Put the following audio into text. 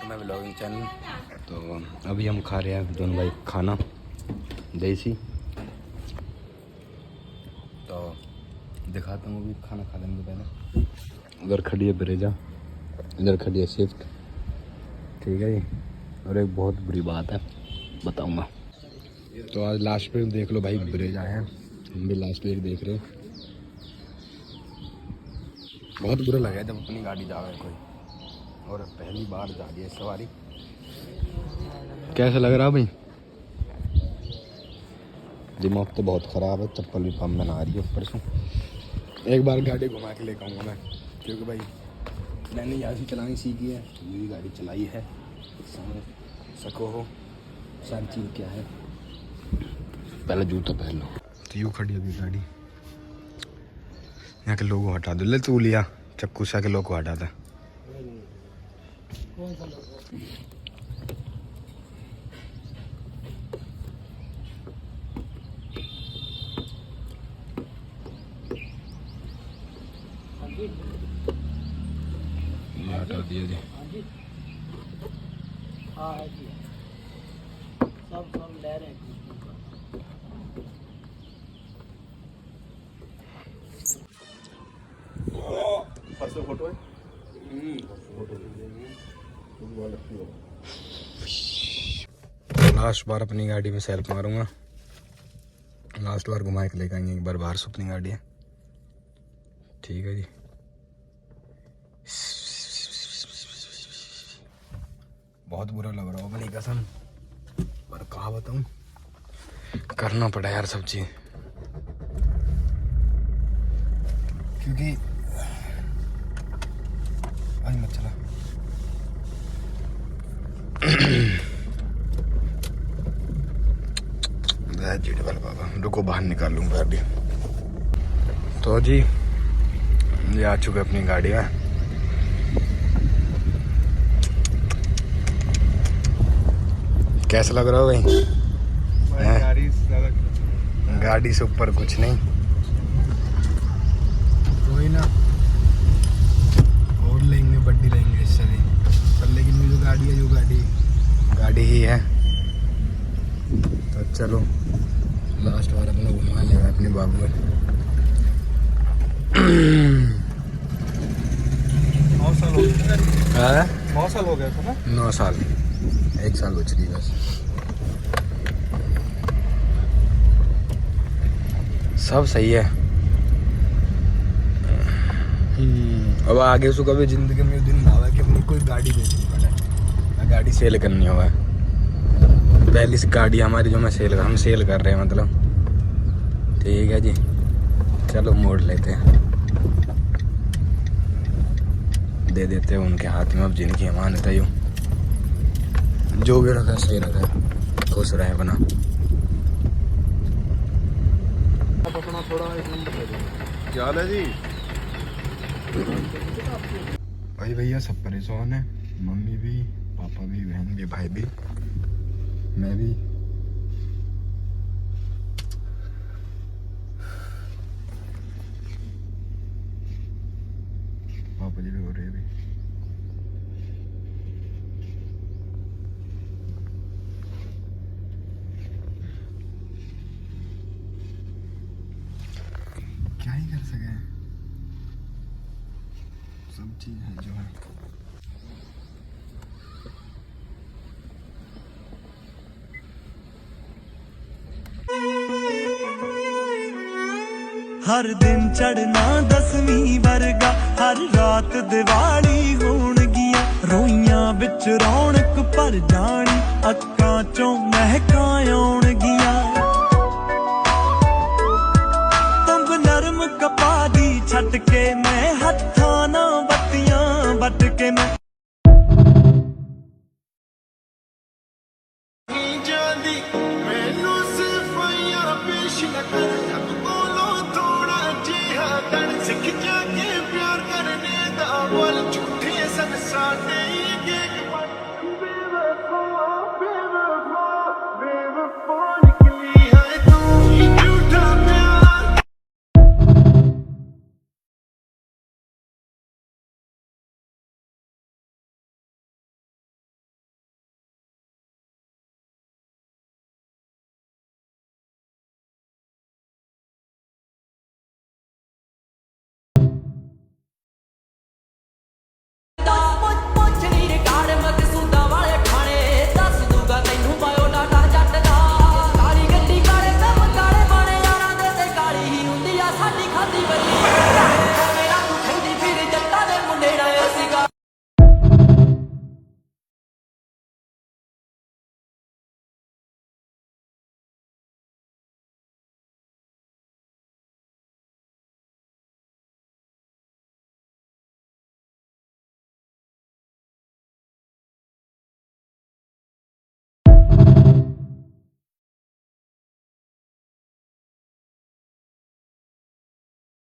मैं vlogging channel. तो अभी हम खा रहे हैं दोनों भाई खाना देसी। तो दिखाता हूँ अभी खाना खा लेंगे पहले। उधर खड़ी है ब्रेजा, इधर खड़ी है स्विफ्ट, ठीक है जी। और एक बहुत बुरी बात है बताऊँगा। तो आज लास्ट पे देख लो भाई, ब्रेजा है, हम भी लास्ट पे देख रहे हैं। बहुत बुरा लगा जब अपनी गाड़ी जा रहा है कोई, और पहली बार जा रही है सवारी। कैसा लग रहा भाई? दिमाग तो बहुत ख़राब है, चप्पल भी पंप में ना आ रही है ऊपर से। एक बार गाड़ी घुमा के लेकर आऊँगा मैं, क्योंकि भाई मैंने यहाँ से चलानी सीखी है, मेरी गाड़ी चलाई है, समझ सको हो सारी चीज़ क्या है। पहले जूता पहन लो। तो यूँ खड़ी अभी गाड़ी, यहाँ के लोगों हटा दो। ले तू लिया चक्कू सा के लोगों हटा था। हटा दिया जी। हाँ है जी, सब ले रहे हैं। परसों फोटो है। लास्ट बार अपनी गाड़ी में सेल्फ मारूंगा, लास्ट बार घुमा के लेकर आएंगे एक बार बाहर से अपनी गाड़ी है, ठीक है जी। बहुत बुरा लग रहा होगा, नहीं कसम, पर कहाँ बताऊँ, करना पड़ा यार सब चीज़, क्योंकि आज मत चला। बाबा रुको बाहर निकाल लूँ गाड़ी। तो जी ये आ चुके अपनी गाड़ी में। कैसा लग रहा हो भाई? गाड़ी से ऊपर कुछ नहीं, कोई ना और लेंगे, बड्डी लेंगे इससे भी, पर लेकिन ये जो गाड़ी है, जो गाड़ी ही है। तो चलो लास्ट बार अपना घुमा लेगा अपने बाबू में। 9 साल हो गया। 9 साल हो गया था ना? 9 साल, 1 साल बच रही बस। सब सही है। अब आगे से कभी जिंदगी में दिन ना आवा कि अपनी कोई गाड़ी बेचनी पड़े, गाड़ी सेल करनी होगा। पहली से गाड़ी हमारी जो हम सेल कर रहे हैं, मतलब ठीक है जी। चलो मोड़ लेते हैं, दे देते हैं उनके हाथ में। अब जिनकी अमानत है, यूँ जो भी रखा सही रखा, खुश रहे बना। अपना थोड़ा एक नंबर दे दो। क्या हाल है जी? भाई भैया सब परेशान है, मम्मी भी, पापा भी, बहन भी, भाई भी, मैं भी। पापा जी भी हो रहे भी। क्या ही कर सके, सब चीज है जो है। हर दिन चढ़ना 10वीं वर्गा, हर रात दिवाली होणगियां, रोइयां बिच रौनक भर जानी, अक्कां चों महकां आउणगियां।